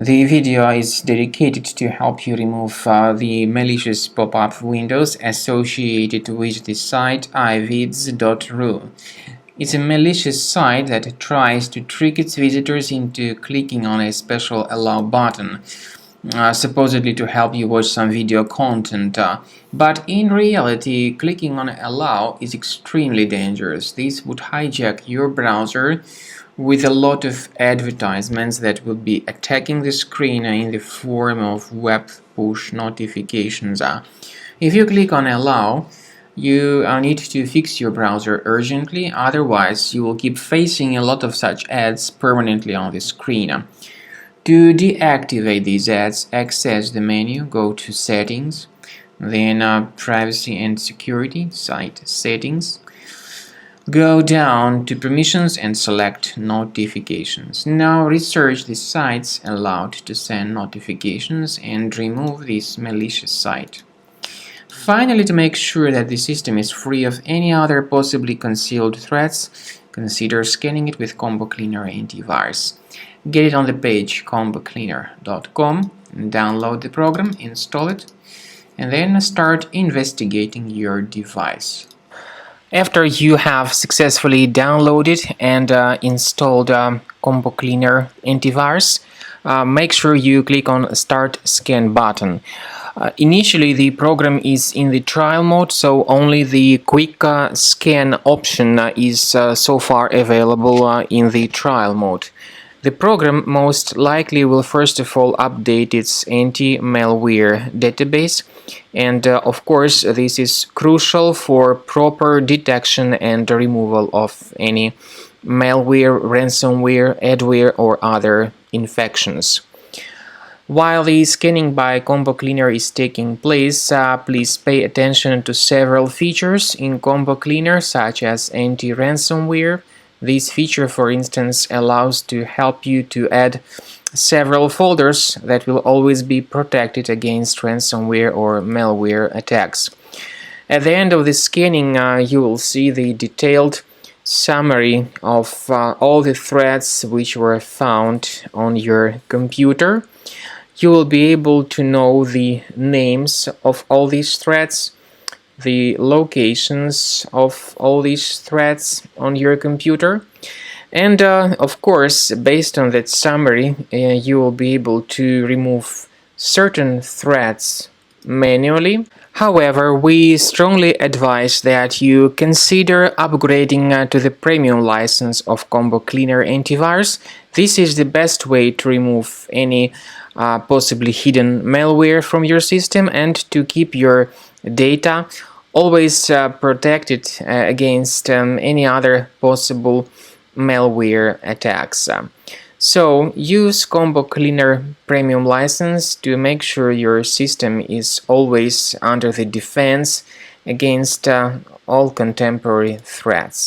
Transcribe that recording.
The video is dedicated to help you remove the malicious pop-up windows associated with the site ivids.ru. It's a malicious site that tries to trick its visitors into clicking on a special allow button, supposedly to help you watch some video content. But in reality, clicking on allow is extremely dangerous. This would hijack your browser with a lot of advertisements that will be attacking the screen in the form of web push notifications. If you click on allow, you need to fix your browser urgently, otherwise you will keep facing a lot of such ads permanently on the screen. To deactivate these ads, access the menu, go to Settings, then Privacy and Security, Site Settings. Go down to Permissions and select Notifications. Now research the sites allowed to send notifications and remove this malicious site. Finally, to make sure that the system is free of any other possibly concealed threats, consider scanning it with Combo Cleaner Antivirus. Get it on the page combocleaner.com, download the program, install it, and then start investigating your device. After you have successfully downloaded and installed Combo Cleaner Antivirus, make sure you click on Start Scan button. Initially, the program is in the trial mode, so only the quick scan option is so far available in the trial mode. The program most likely will first of all update its anti-malware database, and of course this is crucial for proper detection and removal of any malware, ransomware, adware or other infections. While the scanning by Combo Cleaner is taking place, please pay attention to several features in Combo Cleaner, such as anti-ransomware. This feature, for instance, allows to help you to add several folders that will always be protected against ransomware or malware attacks. At the end of the scanning, you will see the detailed summary of all the threats which were found on your computer. You will be able to know the names of all these threats, the locations of all these threats on your computer, and of course, based on that summary, you will be able to remove certain threats manually. However, we strongly advise that you consider upgrading to the premium license of Combo Cleaner Antivirus. This is the best way to remove any possibly hidden malware from your system and to keep your data always protected against any other possible malware attacks. So use Combo Cleaner Premium license to make sure your system is always under the defense against all contemporary threats.